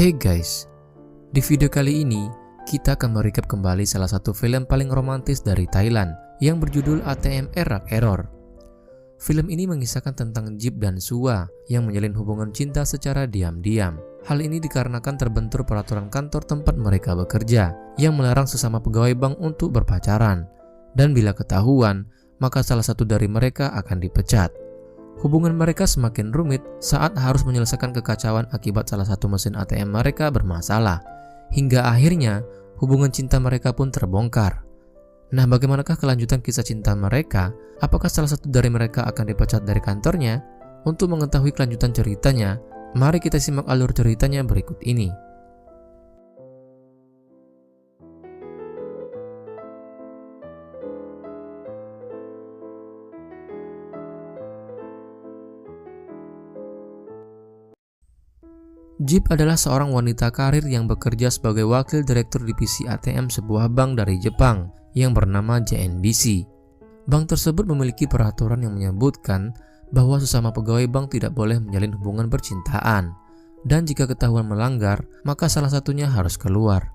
Hey guys, di video kali ini kita akan merecap kembali salah satu film paling romantis dari Thailand yang berjudul ATM Erak Error. Film ini mengisahkan tentang Jeep dan Sua yang menjalin hubungan cinta secara diam-diam. Hal ini dikarenakan terbentur peraturan kantor tempat mereka bekerja yang melarang sesama pegawai bank untuk berpacaran. Dan bila ketahuan, maka salah satu dari mereka akan dipecat. Hubungan mereka semakin rumit saat harus menyelesaikan kekacauan akibat salah satu mesin ATM mereka bermasalah. Hingga akhirnya, hubungan cinta mereka pun terbongkar. Nah, bagaimanakah kelanjutan kisah cinta mereka? Apakah salah satu dari mereka akan dipecat dari kantornya? Untuk mengetahui kelanjutan ceritanya, mari kita simak alur ceritanya berikut ini. Jeep adalah seorang wanita karir yang bekerja sebagai wakil direktur divisi ATM sebuah bank dari Jepang yang bernama JNBC. Bank tersebut memiliki peraturan yang menyebutkan bahwa sesama pegawai bank tidak boleh menjalin hubungan percintaan, dan jika ketahuan melanggar, maka salah satunya harus keluar.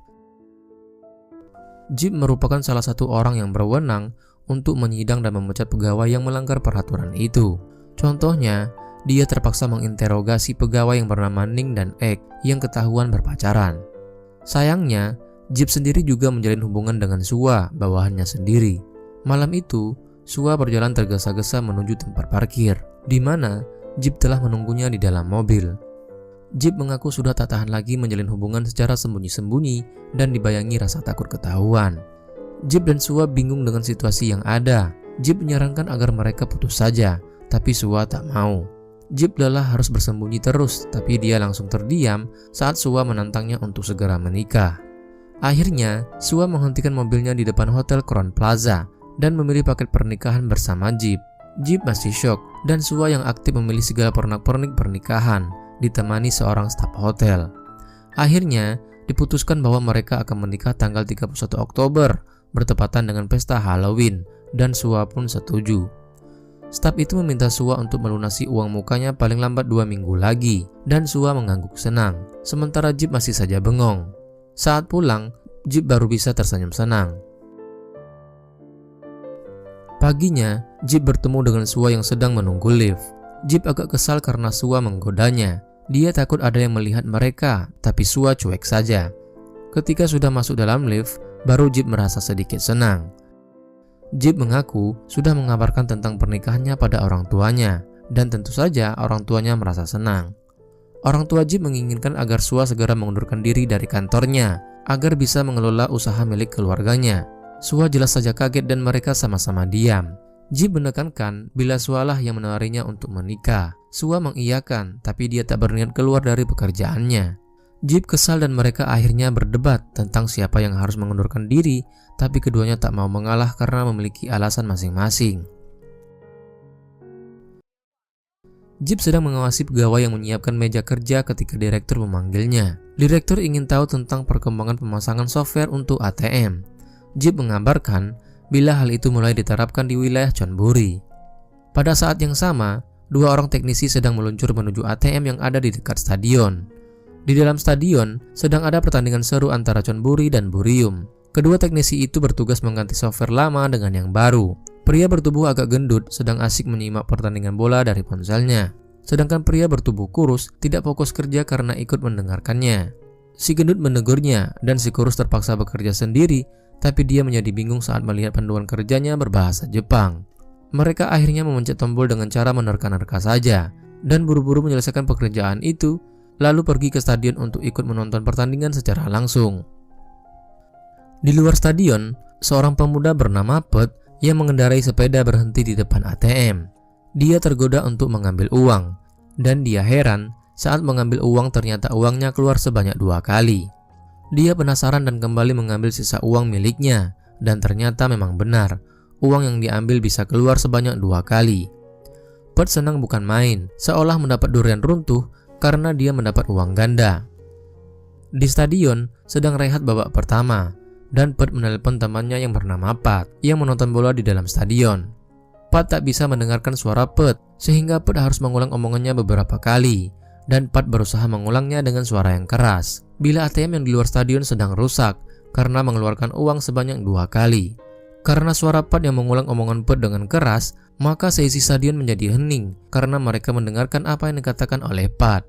Jeep merupakan salah satu orang yang berwenang untuk menyidang dan memecat pegawai yang melanggar peraturan itu. Contohnya, dia terpaksa menginterogasi pegawai yang bernama Ning dan Ek yang ketahuan berpacaran. Sayangnya, Jeep sendiri juga menjalin hubungan dengan Sua, bawahannya sendiri. Malam itu, Sua berjalan tergesa-gesa menuju tempat parkir, di mana Jeep telah menunggunya di dalam mobil. Jeep mengaku sudah tak tahan lagi menjalin hubungan secara sembunyi-sembunyi dan dibayangi rasa takut ketahuan. Jeep dan Sua bingung dengan situasi yang ada. Jeep menyarankan agar mereka putus saja, tapi Sua tak mau. Jeep lelah harus bersembunyi terus, tapi dia langsung terdiam saat Sua menantangnya untuk segera menikah. Akhirnya, Sua menghentikan mobilnya di depan Hotel Crown Plaza dan memilih paket pernikahan bersama Jeep. Jeep masih syok, dan Sua yang aktif memilih segala pernak-pernik pernikahan, ditemani seorang staf hotel. Akhirnya, diputuskan bahwa mereka akan menikah tanggal 31 Oktober, bertepatan dengan pesta Halloween, dan Sua pun setuju. Staf itu meminta Sua untuk melunasi uang mukanya paling lambat 2 minggu lagi, dan Sua mengangguk senang, sementara Jeep masih saja bengong. Saat pulang, Jeep baru bisa tersenyum senang. Paginya, Jeep bertemu dengan Sua yang sedang menunggu lift. Jeep agak kesal karena Sua menggodanya. Dia takut ada yang melihat mereka, tapi Sua cuek saja. Ketika sudah masuk dalam lift, baru Jeep merasa sedikit senang. Jeep mengaku sudah mengabarkan tentang pernikahannya pada orang tuanya, dan tentu saja orang tuanya merasa senang. Orang tua Jeep menginginkan agar Sua segera mengundurkan diri dari kantornya, agar bisa mengelola usaha milik keluarganya. Sua jelas saja kaget dan mereka sama-sama diam. Jeep menekankan bila Sua lah yang menawarinya untuk menikah. Sua mengiyakan, tapi dia tak berniat keluar dari pekerjaannya. Jeep kesal dan mereka akhirnya berdebat tentang siapa yang harus mengundurkan diri, tapi keduanya tak mau mengalah karena memiliki alasan masing-masing. Jeep sedang mengawasi pegawai yang menyiapkan meja kerja ketika direktur memanggilnya. Direktur ingin tahu tentang perkembangan pemasangan software untuk ATM. Jeep mengabarkan bila hal itu mulai diterapkan di wilayah Chonburi. Pada saat yang sama, 2 orang teknisi sedang meluncur menuju ATM yang ada di dekat stadion. Di dalam stadion, sedang ada pertandingan seru antara Chonburi dan Burium. Kedua teknisi itu bertugas mengganti software lama dengan yang baru. Pria bertubuh agak gendut sedang asik menyimak pertandingan bola dari ponselnya. Sedangkan pria bertubuh kurus tidak fokus kerja karena ikut mendengarkannya. Si gendut menegurnya dan si kurus terpaksa bekerja sendiri, tapi dia menjadi bingung saat melihat panduan kerjanya berbahasa Jepang. Mereka akhirnya memencet tombol dengan cara menerka-nerka saja, dan buru-buru menyelesaikan pekerjaan itu, lalu pergi ke stadion untuk ikut menonton pertandingan secara langsung. Di luar stadion, seorang pemuda bernama Pet yang mengendarai sepeda berhenti di depan ATM. Dia tergoda untuk mengambil uang, dan dia heran saat mengambil uang ternyata uangnya keluar sebanyak 2 kali. Dia penasaran dan kembali mengambil sisa uang miliknya, dan ternyata memang benar, uang yang diambil bisa keluar sebanyak 2 kali. Pet senang bukan main, seolah mendapat durian runtuh karena dia mendapat uang ganda. Di stadion sedang rehat babak pertama, dan Pet menelpon temannya yang bernama Pat yang menonton bola di dalam stadion. Pat tak bisa mendengarkan suara Pet, sehingga Pet harus mengulang omongannya beberapa kali, dan Pat berusaha mengulangnya dengan suara yang keras. Bila ATM yang di luar stadion sedang rusak karena mengeluarkan uang sebanyak 2 kali. Karena suara Pat yang mengulang omongan Pat dengan keras, maka seisi stadion menjadi hening karena mereka mendengarkan apa yang dikatakan oleh Pat.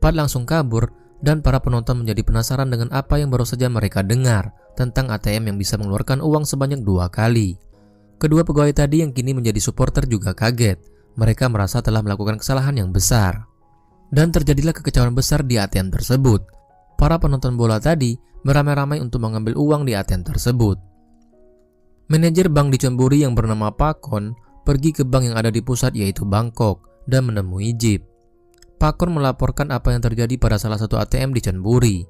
Pat langsung kabur dan para penonton menjadi penasaran dengan apa yang baru saja mereka dengar tentang ATM yang bisa mengeluarkan uang sebanyak 2 kali. Kedua pegawai tadi yang kini menjadi supporter juga kaget. Mereka merasa telah melakukan kesalahan yang besar. Dan terjadilah kekecewaan besar di ATM tersebut. Para penonton bola tadi beramai-ramai untuk mengambil uang di ATM tersebut. Manajer bank di Chonburi yang bernama Pakon pergi ke bank yang ada di pusat yaitu Bangkok dan menemui Jeep. Pakon melaporkan apa yang terjadi pada salah satu ATM di Chonburi.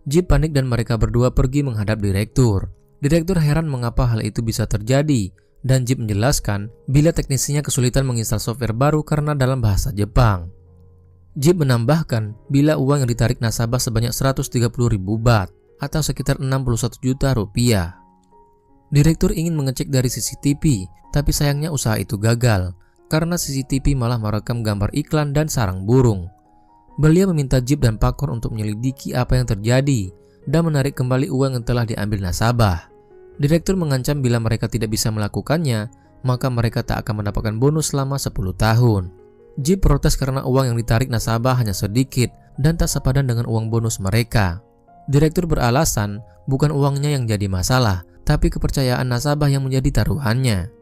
Jeep panik dan mereka berdua pergi menghadap direktur. Direktur heran mengapa hal itu bisa terjadi dan Jeep menjelaskan bila teknisinya kesulitan menginstal software baru karena dalam bahasa Jepang. Jeep menambahkan bila uang yang ditarik nasabah sebanyak 130.000 baht atau sekitar 61 juta rupiah. Direktur ingin mengecek dari CCTV, tapi sayangnya usaha itu gagal karena CCTV malah merekam gambar iklan dan sarang burung. Beliau meminta Jeep dan Pakon untuk menyelidiki apa yang terjadi dan menarik kembali uang yang telah diambil nasabah. Direktur mengancam bila mereka tidak bisa melakukannya, maka mereka tak akan mendapatkan bonus selama 10 tahun. Jeep protes karena uang yang ditarik nasabah hanya sedikit dan tak sepadan dengan uang bonus mereka. Direktur beralasan bukan uangnya yang jadi masalah, tapi kepercayaan nasabah yang menjadi taruhannya.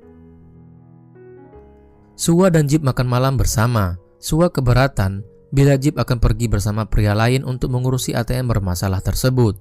Suwa dan Jeep makan malam bersama. Suwa keberatan bila Jeep akan pergi bersama pria lain untuk mengurusi ATM bermasalah tersebut.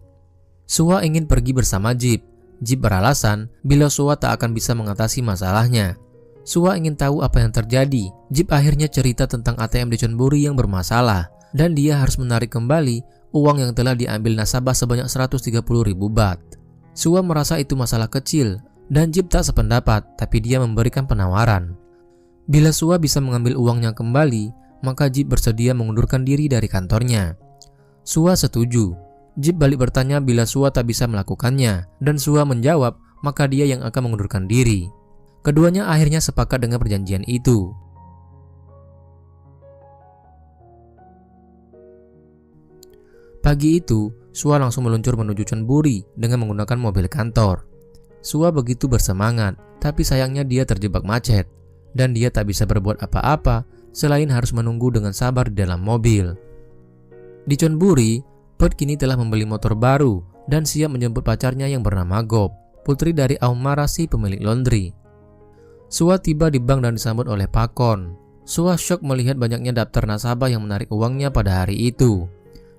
Suwa ingin pergi bersama Jeep. Jeep beralasan bila Suwa tak akan bisa mengatasi masalahnya. Suwa ingin tahu apa yang terjadi. Jeep akhirnya cerita tentang ATM di Chonburi yang bermasalah dan dia harus menarik kembali uang yang telah diambil nasabah sebanyak 130.000 baht. Suwa merasa itu masalah kecil dan Jeep tak sependapat, tapi dia memberikan penawaran. Bila Suwa bisa mengambil uangnya kembali, maka Jeep bersedia mengundurkan diri dari kantornya. Suwa setuju. Jeep balik bertanya bila Suwa tak bisa melakukannya, dan Suwa menjawab maka dia yang akan mengundurkan diri. Keduanya akhirnya sepakat dengan perjanjian itu. Pagi itu, Suwa langsung meluncur menuju Chonburi dengan menggunakan mobil kantor. Suwa begitu bersemangat, tapi sayangnya dia terjebak macet. Dan dia tak bisa berbuat apa-apa selain harus menunggu dengan sabar di dalam mobil. Di Chonburi, Pat kini telah membeli motor baru dan siap menjemput pacarnya yang bernama Gop, putri dari Aum Marasi pemilik laundry. Suwa tiba di bank dan disambut oleh Pakon. Suwa syok melihat banyaknya daftar nasabah yang menarik uangnya pada hari itu.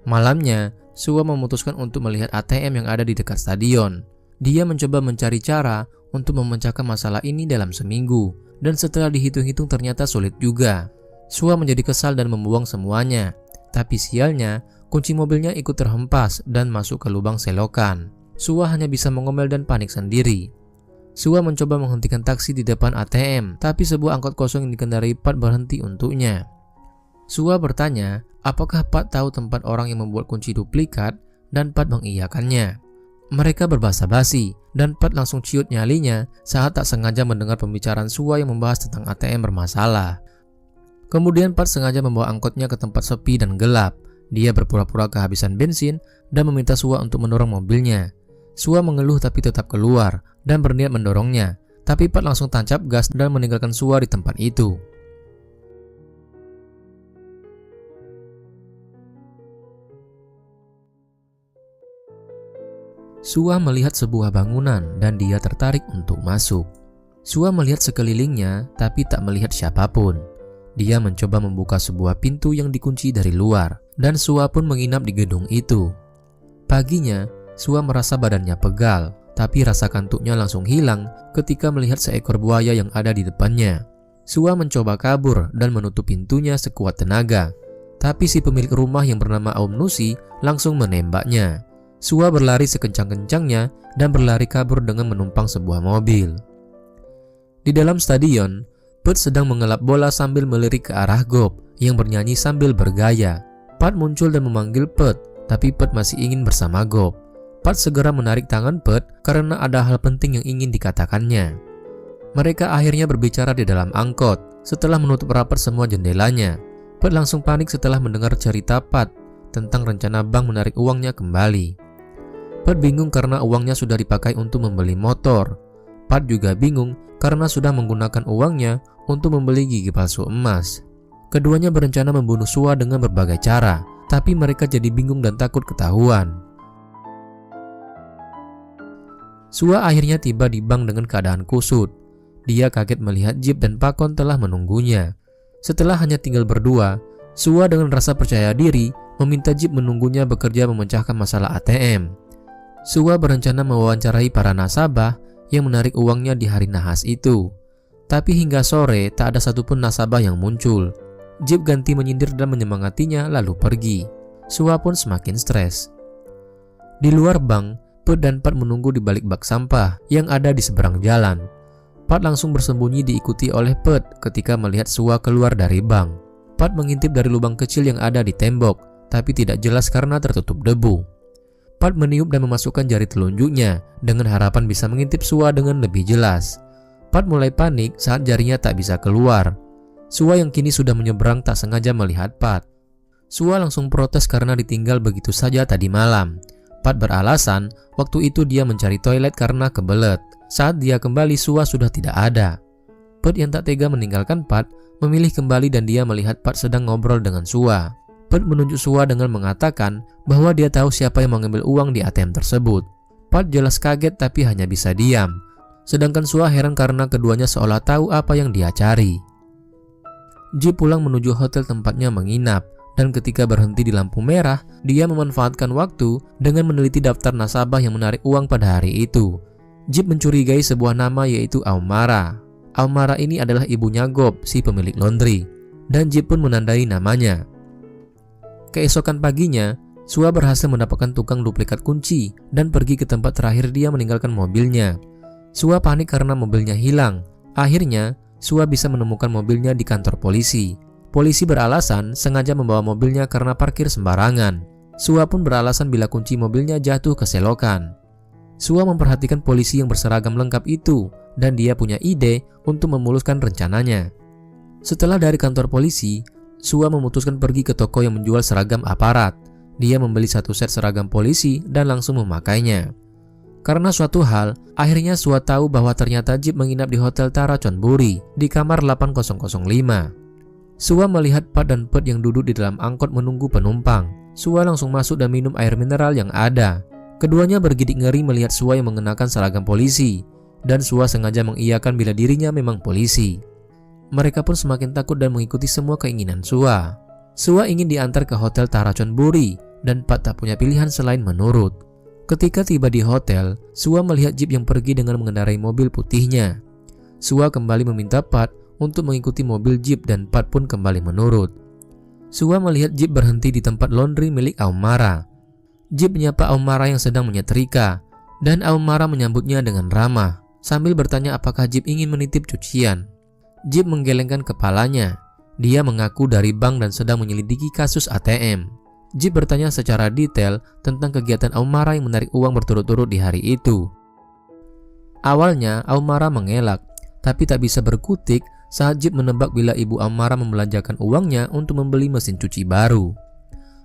Malamnya, Suwa memutuskan untuk melihat ATM yang ada di dekat stadion. Dia mencoba mencari cara untuk memecahkan masalah ini dalam seminggu. Dan setelah dihitung-hitung ternyata sulit juga. Suwa menjadi kesal dan membuang semuanya. Tapi sialnya, kunci mobilnya ikut terhempas dan masuk ke lubang selokan. Suwa hanya bisa mengomel dan panik sendiri. Suwa mencoba menghentikan taksi di depan ATM, tapi sebuah angkot kosong yang dikendarai Pat berhenti untuknya. Suwa bertanya, apakah Pat tahu tempat orang yang membuat kunci duplikat, dan Pat mengiyakannya. Mereka berbasa-basi, dan Pat langsung ciut nyalinya saat tak sengaja mendengar pembicaraan Suwa yang membahas tentang ATM bermasalah. Kemudian Pat sengaja membawa angkotnya ke tempat sepi dan gelap. Dia berpura-pura kehabisan bensin dan meminta Suwa untuk mendorong mobilnya. Suwa mengeluh tapi tetap keluar dan berniat mendorongnya, tapi Pat langsung tancap gas dan meninggalkan Suwa di tempat itu. Suwa melihat sebuah bangunan dan dia tertarik untuk masuk. Suwa melihat sekelilingnya tapi tak melihat siapapun. Dia mencoba membuka sebuah pintu yang dikunci dari luar dan Suwa pun menginap di gedung itu. Paginya, Suwa merasa badannya pegal, tapi rasa kantuknya langsung hilang ketika melihat seekor buaya yang ada di depannya. Suwa mencoba kabur dan menutup pintunya sekuat tenaga, tapi si pemilik rumah yang bernama Aum Nusi langsung menembaknya. Suwa berlari sekencang-kencangnya dan berlari kabur dengan menumpang sebuah mobil. Di dalam stadion, Pat sedang mengelap bola sambil melirik ke arah Gop yang bernyanyi sambil bergaya. Pat muncul dan memanggil Pat, tapi Pat masih ingin bersama Gop. Pat segera menarik tangan Pat karena ada hal penting yang ingin dikatakannya. Mereka akhirnya berbicara di dalam angkot setelah menutup rapat semua jendelanya. Pat langsung panik setelah mendengar cerita Pat tentang rencana bank menarik uangnya kembali. Pat bingung karena uangnya sudah dipakai untuk membeli motor. Pat juga bingung karena sudah menggunakan uangnya untuk membeli gigi palsu emas. Keduanya berencana membunuh Sua dengan berbagai cara, tapi mereka jadi bingung dan takut ketahuan. Sua akhirnya tiba di bank dengan keadaan kusut. Dia kaget melihat Jeep dan Pakon telah menunggunya. Setelah hanya tinggal berdua, Sua dengan rasa percaya diri meminta Jeep menunggunya bekerja memecahkan masalah ATM. Sua berencana mewawancarai para nasabah yang menarik uangnya di hari nahas itu. Tapi hingga sore tak ada satupun nasabah yang muncul. Jeep ganti menyindir dan menyemangatinya lalu pergi. Sua pun semakin stres. Di luar bank, Pat dan Pat menunggu di balik bak sampah yang ada di seberang jalan. Pat langsung bersembunyi diikuti oleh Pat ketika melihat Sua keluar dari bank. Pat mengintip dari lubang kecil yang ada di tembok, tapi tidak jelas karena tertutup debu. Pat meniup dan memasukkan jari telunjuknya dengan harapan bisa mengintip Sua dengan lebih jelas. Pat mulai panik saat jarinya tak bisa keluar. Sua yang kini sudah menyeberang tak sengaja melihat Pat. Sua langsung protes karena ditinggal begitu saja tadi malam. Pat beralasan waktu itu dia mencari toilet karena kebelet. Saat dia kembali, Sua sudah tidak ada. Pat yang tak tega meninggalkan Pat memilih kembali dan dia melihat Pat sedang ngobrol dengan Sua. Pat menunjuk Sua dengan mengatakan bahwa dia tahu siapa yang mengambil uang di ATM tersebut. Pat jelas kaget tapi hanya bisa diam. Sedangkan Sua heran karena keduanya seolah tahu apa yang dia cari. Jeep pulang menuju hotel tempatnya menginap. Dan ketika berhenti di lampu merah, dia memanfaatkan waktu dengan meneliti daftar nasabah yang menarik uang pada hari itu. Jeep mencurigai sebuah nama yaitu Aumara. Aumara ini adalah ibunya Gob, si pemilik laundry. Dan Jeep pun menandai namanya. Keesokan paginya, Sua berhasil mendapatkan tukang duplikat kunci dan pergi ke tempat terakhir dia meninggalkan mobilnya. Sua panik karena mobilnya hilang. Akhirnya, Sua bisa menemukan mobilnya di kantor polisi. Polisi beralasan sengaja membawa mobilnya karena parkir sembarangan. Sua pun beralasan bila kunci mobilnya jatuh ke selokan. Sua memperhatikan polisi yang berseragam lengkap itu dan dia punya ide untuk memuluskan rencananya. Setelah dari kantor polisi, Sua memutuskan pergi ke toko yang menjual seragam aparat. Dia membeli satu set seragam polisi dan langsung memakainya. Karena suatu hal, akhirnya Sua tahu bahwa ternyata Jeep menginap di Hotel Tara Chonburi di kamar 8005. Sua melihat Pat dan Pat yang duduk di dalam angkot menunggu penumpang. Sua langsung masuk dan minum air mineral yang ada. Keduanya bergidik ngeri melihat Sua yang mengenakan seragam polisi. Dan Sua sengaja mengiyakan bila dirinya memang polisi. Mereka pun semakin takut dan mengikuti semua keinginan Sua. Sua ingin diantar ke Hotel Tara Chonburi dan Pat tak punya pilihan selain menurut. Ketika tiba di hotel, Sua melihat Jeep yang pergi dengan mengendarai mobil putihnya. Sua kembali meminta Pat untuk mengikuti mobil Jeep dan Pat pun kembali menurut. Sua melihat Jeep berhenti di tempat laundry milik Aumara. Jeep menyapa Aumara yang sedang menyetrika dan Aumara menyambutnya dengan ramah sambil bertanya apakah Jeep ingin menitip cucian. Jeep menggelengkan kepalanya. Dia mengaku dari bank dan sedang menyelidiki kasus ATM. Jeep bertanya secara detail tentang kegiatan Aumara yang menarik uang berturut-turut di hari itu. Awalnya Aumara mengelak, tapi tak bisa berkutik saat Jeep menebak bila ibu Aumara membelanjakan uangnya untuk membeli mesin cuci baru.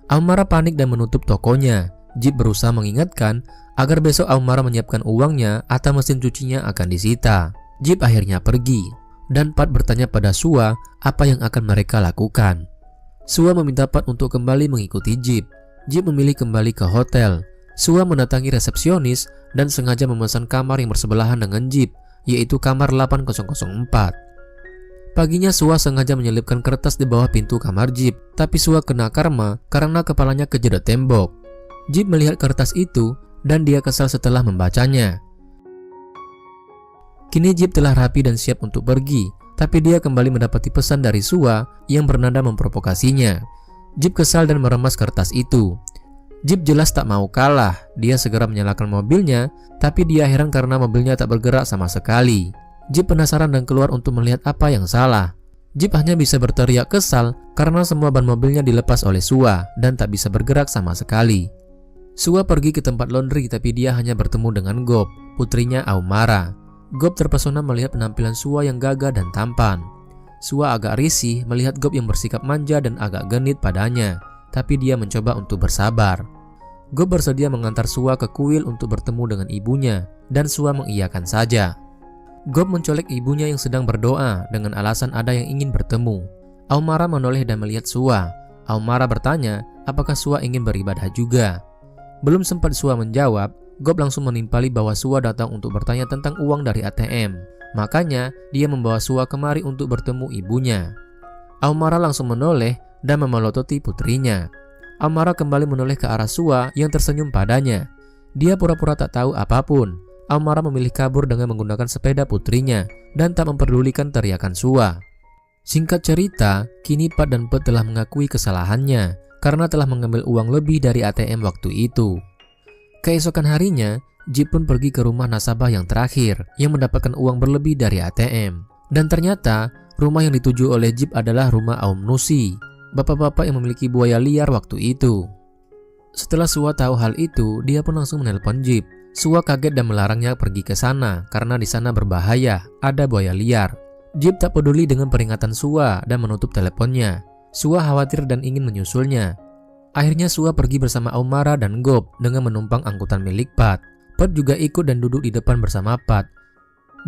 Aumara panik dan menutup tokonya. Jeep berusaha mengingatkan agar besok Aumara menyiapkan uangnya atau mesin cucinya akan disita. Jeep akhirnya pergi dan Pat bertanya pada Sua apa yang akan mereka lakukan. Sua meminta Pat untuk kembali mengikuti Jeep. Jeep memilih kembali ke hotel. Sua mendatangi resepsionis dan sengaja memesan kamar yang bersebelahan dengan Jeep, yaitu kamar 8004. Paginya Sua sengaja menyelipkan kertas di bawah pintu kamar Jeep, tapi Sua kena karma karena kepalanya kejedot tembok. Jeep melihat kertas itu dan dia kesal setelah membacanya. Kini Jeep telah rapi dan siap untuk pergi, tapi dia kembali mendapati pesan dari Sua yang bernada memprovokasinya. Jeep kesal dan meremas kertas itu. Jeep jelas tak mau kalah. Dia segera menyalakan mobilnya, tapi dia heran karena mobilnya tak bergerak sama sekali. Jeep penasaran dan keluar untuk melihat apa yang salah. Jeep hanya bisa berteriak kesal karena semua ban mobilnya dilepas oleh Sua dan tak bisa bergerak sama sekali. Sua pergi ke tempat laundry tapi dia hanya bertemu dengan Gob, putrinya Aumara. Gob terpesona melihat penampilan Sua yang gagah dan tampan. Sua agak risih melihat Gob yang bersikap manja dan agak genit padanya, tapi dia mencoba untuk bersabar. Gob bersedia mengantar Sua ke kuil untuk bertemu dengan ibunya, dan Sua mengiyakan saja. Gob mencolek ibunya yang sedang berdoa dengan alasan ada yang ingin bertemu. Aumara menoleh dan melihat Sua. Aumara bertanya apakah Sua ingin beribadah juga. Belum sempat Sua menjawab, Gob langsung menimpali bahwa Sua datang untuk bertanya tentang uang dari ATM. Makanya dia membawa Sua kemari untuk bertemu ibunya. Aumara langsung menoleh dan memelototi putrinya. Aumara kembali menoleh ke arah Sua yang tersenyum padanya. Dia pura-pura tak tahu apapun. Aumara memilih kabur dengan menggunakan sepeda putrinya dan tak memperdulikan teriakan Sua. Singkat cerita, kini Pat dan Pet telah mengakui kesalahannya karena telah mengambil uang lebih dari ATM waktu itu. Keesokan harinya, Jip pun pergi ke rumah nasabah yang terakhir yang mendapatkan uang berlebih dari ATM. Dan ternyata, rumah yang dituju oleh Jip adalah rumah Aum Nusi, bapak-bapak yang memiliki buaya liar waktu itu. Setelah Sua tahu hal itu, dia pun langsung menelpon Jip. Sua kaget dan melarangnya pergi ke sana karena di sana berbahaya, ada buaya liar. Jip tak peduli dengan peringatan Sua dan menutup teleponnya. Sua khawatir dan ingin menyusulnya. Akhirnya Sua pergi bersama Aumara dan Gob dengan menumpang angkutan milik Pat. Pat juga ikut dan duduk di depan bersama Pat.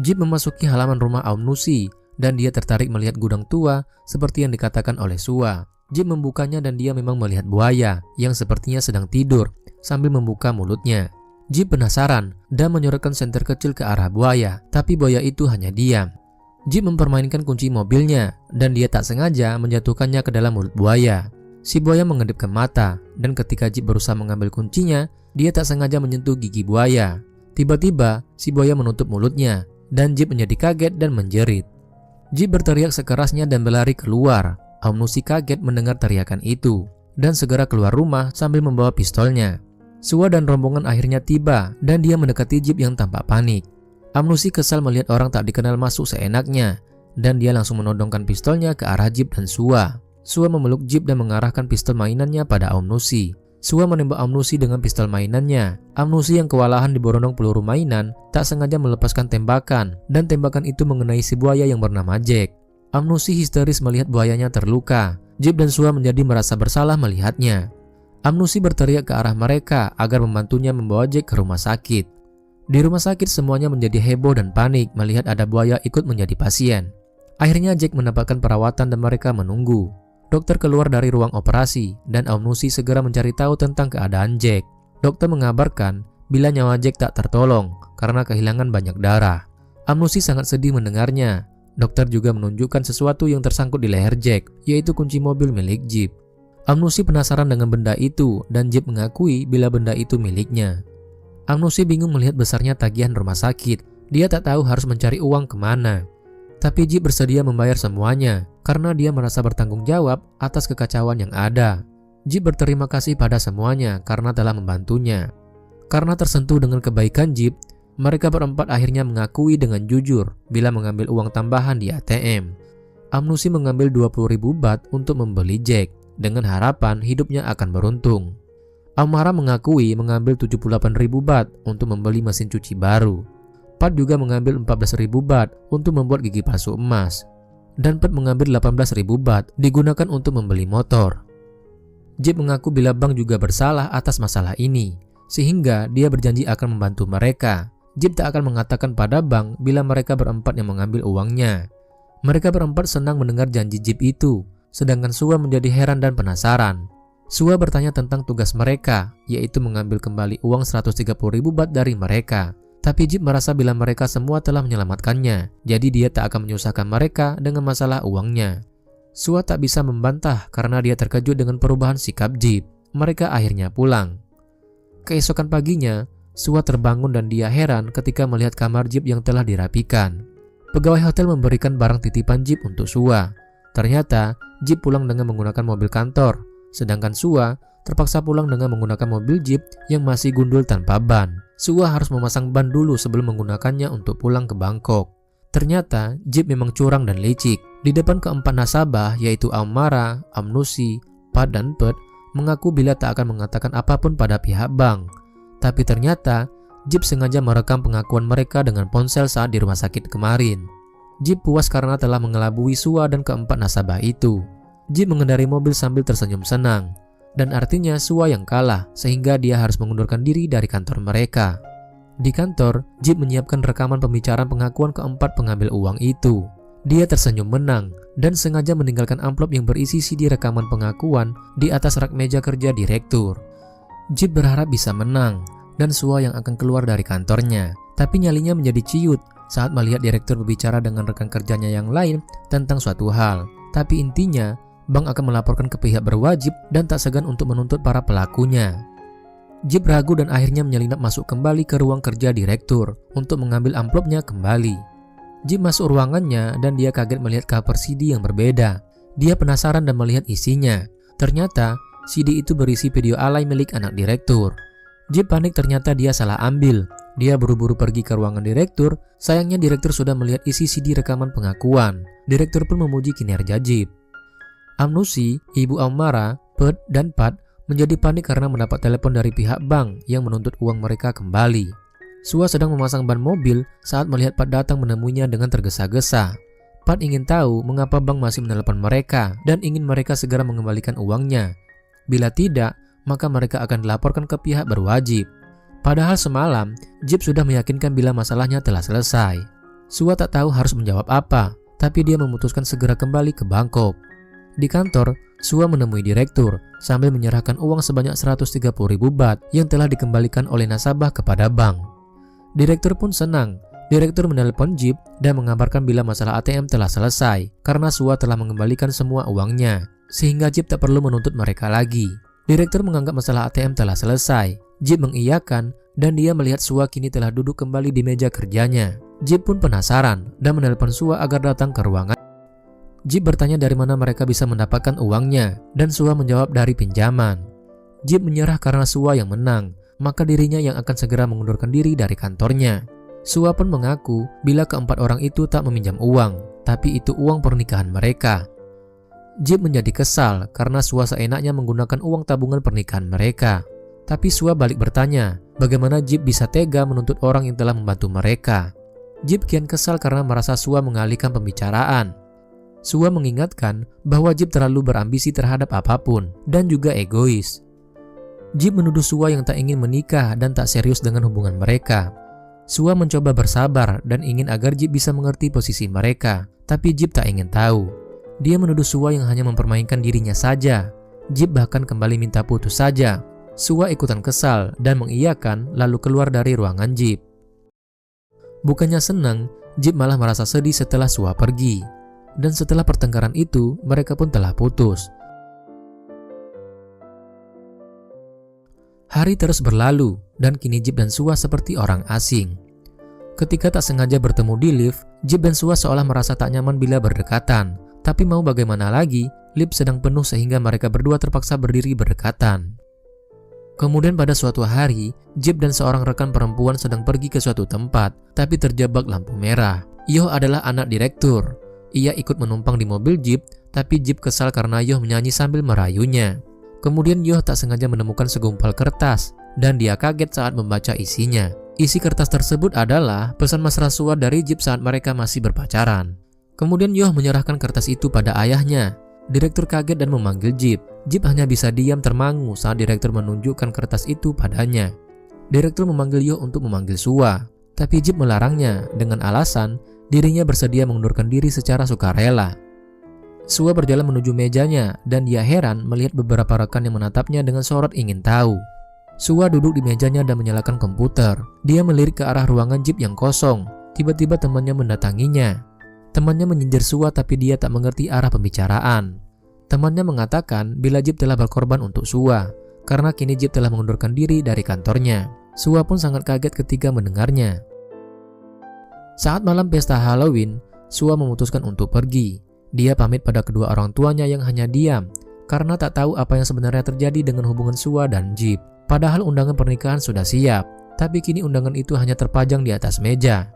Jip memasuki halaman rumah Aum Nusi dan dia tertarik melihat gudang tua seperti yang dikatakan oleh Sua. Jip membukanya dan dia memang melihat buaya yang sepertinya sedang tidur sambil membuka mulutnya. Jip penasaran dan menyorotkan senter kecil ke arah buaya, tapi buaya itu hanya diam. Jip mempermainkan kunci mobilnya dan dia tak sengaja menjatuhkannya ke dalam mulut buaya. Si buaya mengedipkan mata dan ketika Jip berusaha mengambil kuncinya, dia tak sengaja menyentuh gigi buaya. Tiba-tiba, si buaya menutup mulutnya dan Jip menjadi kaget dan menjerit. Jip berteriak sekerasnya dan berlari keluar. Aum Nusi kaget mendengar teriakan itu dan segera keluar rumah sambil membawa pistolnya. Sua dan rombongan akhirnya tiba dan dia mendekati Jip yang tampak panik. Aum Nusi kesal melihat orang tak dikenal masuk seenaknya dan dia langsung menodongkan pistolnya ke arah Jip dan Sua. Sua memeluk Jip dan mengarahkan pistol mainannya pada Aum Nusi. Sua menembak Aum Nusi dengan pistol mainannya. Aum Nusi yang kewalahan diborondong peluru mainan tak sengaja melepaskan tembakan dan tembakan itu mengenai si buaya yang bernama Jack. Aum Nusi histeris melihat buayanya terluka. Jip dan Sua menjadi merasa bersalah melihatnya. Aum Nusi berteriak ke arah mereka agar membantunya membawa Jack ke rumah sakit. Di rumah sakit semuanya menjadi heboh dan panik melihat ada buaya ikut menjadi pasien. Akhirnya Jack mendapatkan perawatan dan mereka menunggu. Dokter keluar dari ruang operasi dan Aum Nusi segera mencari tahu tentang keadaan Jack. Dokter mengabarkan bila nyawa Jack tak tertolong karena kehilangan banyak darah. Aum Nusi sangat sedih mendengarnya. Dokter juga menunjukkan sesuatu yang tersangkut di leher Jack, yaitu kunci mobil milik Jip. Aum Nusi penasaran dengan benda itu dan Jip mengakui bila benda itu miliknya. Aum Nusi bingung melihat besarnya tagihan rumah sakit. Dia tak tahu harus mencari uang kemana. Tapi Jip bersedia membayar semuanya karena dia merasa bertanggung jawab atas kekacauan yang ada. Jip berterima kasih pada semuanya karena telah membantunya. Karena tersentuh dengan kebaikan Jip, mereka berempat akhirnya mengakui dengan jujur bila mengambil uang tambahan di ATM. Aum Nusi mengambil 20.000 baht untuk membeli Jack dengan harapan hidupnya akan beruntung. Aumara mengakui mengambil 78.000 baht untuk membeli mesin cuci baru. Pat juga mengambil 14.000 baht untuk membuat gigi palsu emas. Dan Pat mengambil 18.000 baht digunakan untuk membeli motor. Jip mengaku bila bank juga bersalah atas masalah ini, sehingga dia berjanji akan membantu mereka. Jip tak akan mengatakan pada bank bila mereka berempat yang mengambil uangnya. Mereka berempat senang mendengar janji Jip itu, sedangkan Sua menjadi heran dan penasaran. Sua bertanya tentang tugas mereka, yaitu mengambil kembali uang 130.000 baht dari mereka. Tapi Jip merasa bila mereka semua telah menyelamatkannya, jadi dia tak akan menyusahkan mereka dengan masalah uangnya. Sua tak bisa membantah karena dia terkejut dengan perubahan sikap Jip. Mereka akhirnya pulang. Keesokan paginya, Sua terbangun dan dia heran ketika melihat kamar Jip yang telah dirapikan. Pegawai hotel memberikan barang titipan Jip untuk Sua. Ternyata Jip pulang dengan menggunakan mobil kantor, sedangkan Sua terpaksa pulang dengan menggunakan mobil Jeep yang masih gundul tanpa ban. Sua harus memasang ban dulu sebelum menggunakannya untuk pulang ke Bangkok. Ternyata Jeep memang curang dan licik. Di depan keempat nasabah yaitu Aumara, Aum Nusi, Pat dan Pet, mengaku bila tak akan mengatakan apapun pada pihak bank. Tapi ternyata Jeep sengaja merekam pengakuan mereka dengan ponsel saat di rumah sakit kemarin. Jeep puas karena telah mengelabui Sua dan keempat nasabah itu. Jeep mengendarai mobil sambil tersenyum senang. Dan artinya Sua yang kalah sehingga dia harus mengundurkan diri dari kantor mereka. Di kantor, Jeep menyiapkan rekaman pembicaraan pengakuan keempat pengambil uang itu. Dia tersenyum menang dan sengaja meninggalkan amplop yang berisi CD rekaman pengakuan di atas rak meja kerja direktur. Jeep berharap bisa menang dan Sua yang akan keluar dari kantornya. Tapi nyalinya menjadi ciut saat melihat direktur berbicara dengan rekan kerjanya yang lain tentang suatu hal. Tapi intinya, bank akan melaporkan ke pihak berwajib dan tak segan untuk menuntut para pelakunya. Jeep ragu dan akhirnya menyelinap masuk kembali ke ruang kerja direktur untuk mengambil amplopnya kembali. Jeep masuk ruangannya dan dia kaget melihat cover CD yang berbeda. Dia penasaran dan melihat isinya. Ternyata CD itu berisi video alay milik anak direktur. Jeep panik ternyata dia salah ambil. Dia buru-buru pergi ke ruangan direktur. Sayangnya direktur sudah melihat isi CD rekaman pengakuan. Direktur pun memuji kinerja Jeep. Amnusi, Ibu Amara, Pet, dan Pat menjadi panik karena mendapat telepon dari pihak bank yang menuntut uang mereka kembali. Sua sedang memasang ban mobil saat melihat Pat datang menemuinya dengan tergesa-gesa. Pat ingin tahu mengapa bank masih menelepon mereka dan ingin mereka segera mengembalikan uangnya. Bila tidak, maka mereka akan dilaporkan ke pihak berwajib. Padahal semalam, Jeep sudah meyakinkan bila masalahnya telah selesai. Sua tak tahu harus menjawab apa, tapi dia memutuskan segera kembali ke Bangkok. Di kantor, Sua menemui direktur sambil menyerahkan uang sebanyak 130.000 baht yang telah dikembalikan oleh nasabah kepada bank. Direktur pun senang. Direktur menelepon Jeep dan mengabarkan bila masalah ATM telah selesai karena Sua telah mengembalikan semua uangnya, sehingga Jeep tak perlu menuntut mereka lagi. Direktur menganggap masalah ATM telah selesai. Jeep mengiyakan dan dia melihat Sua kini telah duduk kembali di meja kerjanya. Jeep pun penasaran dan menelpon Sua agar datang ke ruangan. Jeep bertanya dari mana mereka bisa mendapatkan uangnya dan Sua menjawab dari pinjaman. Jeep menyerah karena Sua yang menang, maka dirinya yang akan segera mengundurkan diri dari kantornya. Sua pun mengaku bila keempat orang itu tak meminjam uang, tapi itu uang pernikahan mereka. Jeep menjadi kesal karena Sua seenaknya menggunakan uang tabungan pernikahan mereka. Tapi Sua balik bertanya, bagaimana Jeep bisa tega menuntut orang yang telah membantu mereka. Jeep kian kesal karena merasa Sua mengalihkan pembicaraan. Sua mengingatkan bahwa Jeep terlalu berambisi terhadap apapun dan juga egois. Jeep menuduh Sua yang tak ingin menikah dan tak serius dengan hubungan mereka. Sua mencoba bersabar dan ingin agar Jeep bisa mengerti posisi mereka, tapi Jeep tak ingin tahu. Dia menuduh Sua yang hanya mempermainkan dirinya saja. Jeep bahkan kembali minta putus saja. Sua ikutan kesal dan mengiyakan lalu keluar dari ruangan Jeep. Bukannya senang, Jeep malah merasa sedih setelah Sua pergi. Dan setelah pertengkaran itu, mereka pun telah putus. Hari terus berlalu dan kini Jeep dan Sua seperti orang asing. Ketika tak sengaja bertemu di lift, Jeep dan Sua seolah merasa tak nyaman bila berdekatan. Tapi mau bagaimana lagi, lift sedang penuh sehingga mereka berdua terpaksa berdiri berdekatan. Kemudian pada suatu hari, Jeep dan seorang rekan perempuan sedang pergi ke suatu tempat, tapi terjebak lampu merah. Yoh adalah anak direktur. Ia ikut menumpang di mobil Jeep, tapi Jeep kesal karena Yoh menyanyi sambil merayunya. Kemudian Yoh tak sengaja menemukan segumpal kertas, dan dia kaget saat membaca isinya. Isi kertas tersebut adalah pesan mesra Sua dari Jeep saat mereka masih berpacaran. Kemudian Yoh menyerahkan kertas itu pada ayahnya. Direktur kaget dan memanggil Jeep. Jeep hanya bisa diam termangu saat direktur menunjukkan kertas itu padanya. Direktur memanggil Yoh untuk memanggil Sua, tapi Jeep melarangnya dengan alasan dirinya bersedia mengundurkan diri secara sukarela. Sua berjalan menuju mejanya dan dia heran melihat beberapa rekan yang menatapnya dengan sorot ingin tahu. Sua duduk di mejanya dan menyalakan komputer. Dia melirik ke arah ruangan Jeep yang kosong. Tiba-tiba temannya mendatanginya. Temannya menyindir Sua tapi dia tak mengerti arah pembicaraan. Temannya mengatakan bila Jeep telah berkorban untuk Sua, karena kini Jeep telah mengundurkan diri dari kantornya. Sua pun sangat kaget ketika mendengarnya. Saat malam pesta Halloween, Sua memutuskan untuk pergi. Dia pamit pada kedua orang tuanya yang hanya diam, karena tak tahu apa yang sebenarnya terjadi dengan hubungan Sua dan Jeep. Padahal undangan pernikahan sudah siap, tapi kini undangan itu hanya terpajang di atas meja.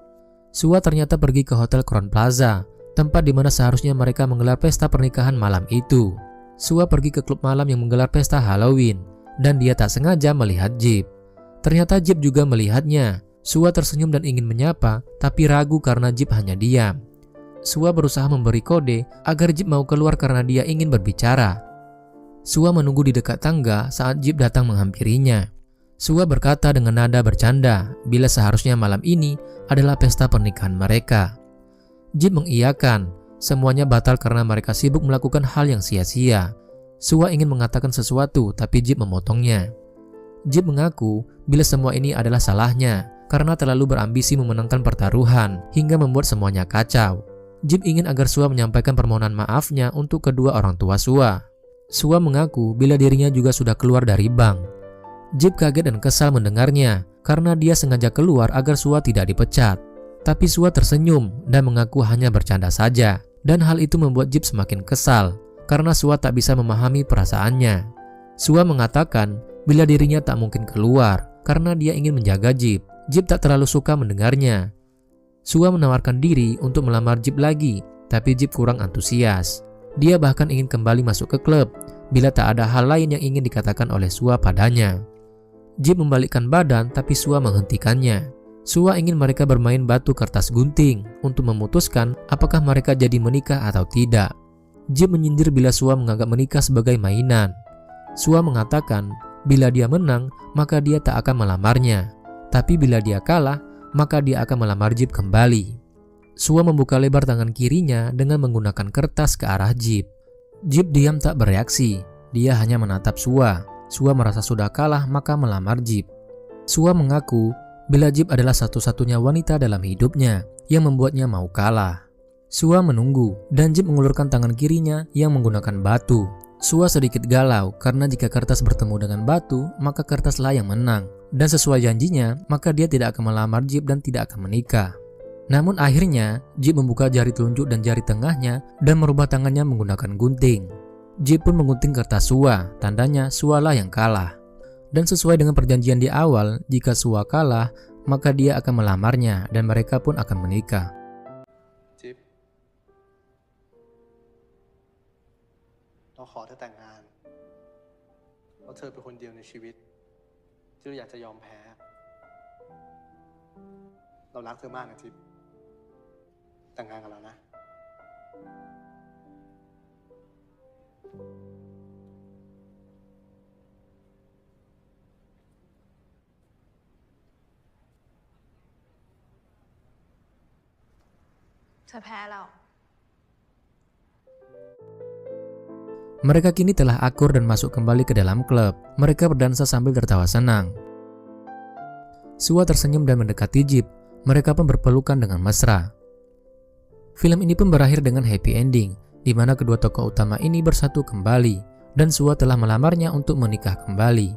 Sua ternyata pergi ke Hotel Crown Plaza, tempat di mana seharusnya mereka menggelar pesta pernikahan malam itu. Sua pergi ke klub malam yang menggelar pesta Halloween, dan dia tak sengaja melihat Jeep. Ternyata Jeep juga melihatnya. Sua tersenyum dan ingin menyapa, tapi ragu karena Jeep hanya diam. Sua berusaha memberi kode agar Jeep mau keluar karena dia ingin berbicara. Sua menunggu di dekat tangga saat Jeep datang menghampirinya. Sua berkata dengan nada bercanda bila seharusnya malam ini adalah pesta pernikahan mereka. Jeep mengiyakan, semuanya batal karena mereka sibuk melakukan hal yang sia-sia. Sua ingin mengatakan sesuatu tapi Jeep memotongnya. Jeep mengaku bila semua ini adalah salahnya karena terlalu berambisi memenangkan pertaruhan hingga membuat semuanya kacau. Jeep ingin agar Sua menyampaikan permohonan maafnya untuk kedua orang tua Sua. Sua mengaku bila dirinya juga sudah keluar dari bank. Jeep kaget dan kesal mendengarnya karena dia sengaja keluar agar Sua tidak dipecat. Tapi Sua tersenyum dan mengaku hanya bercanda saja, dan hal itu membuat Jeep semakin kesal karena Sua tak bisa memahami perasaannya. Sua mengatakan bila dirinya tak mungkin keluar karena dia ingin menjaga Jeep. Jeep tak terlalu suka mendengarnya. Sua menawarkan diri untuk melamar Jeep lagi, tapi Jeep kurang antusias. Dia bahkan ingin kembali masuk ke klub bila tak ada hal lain yang ingin dikatakan oleh Sua padanya. Jeep membalikkan badan tapi Sua menghentikannya. Sua ingin mereka bermain batu kertas gunting untuk memutuskan apakah mereka jadi menikah atau tidak. Jeep menyindir bila Sua menganggap menikah sebagai mainan. Sua mengatakan bila dia menang maka dia tak akan melamarnya, tapi bila dia kalah maka dia akan melamar Jeep kembali. Sua membuka lebar tangan kirinya dengan menggunakan kertas ke arah Jeep. Jeep diam tak bereaksi, dia hanya menatap Sua. Sua merasa sudah kalah maka melamar Jeep. Sua mengaku bila Jeep adalah satu-satunya wanita dalam hidupnya yang membuatnya mau kalah. Sua menunggu dan Jeep mengulurkan tangan kirinya yang menggunakan batu. Sua sedikit galau karena jika kertas bertemu dengan batu maka kertaslah yang menang, dan sesuai janjinya maka dia tidak akan melamar Jeep dan tidak akan menikah. Namun akhirnya Jeep membuka jari telunjuk dan jari tengahnya dan merubah tangannya menggunakan gunting. Jeep pun menggunting kertas Sua, tandanya Sualah yang kalah. Dan sesuai dengan perjanjian di awal, jika Sua kalah maka dia akan melamarnya dan mereka pun akan menikah. Jeep, เราขอเธอแต่งงานเพราะเธอเป็นคนเดียวในชีวิตที่เราอยากจะยอมแพ้เรารักเธอมากนะจิ๊บแต่งงานกับเรานะ เธอแพ้แล้ว Mereka kini telah akur dan masuk kembali ke dalam klub. Mereka berdansa sambil tertawa senang. Sua tersenyum dan mendekati Jeep. Mereka pun berpelukan dengan mesra. Film ini pun berakhir dengan happy ending, di mana kedua tokoh utama ini bersatu kembali, dan Sua telah melamarnya untuk menikah kembali.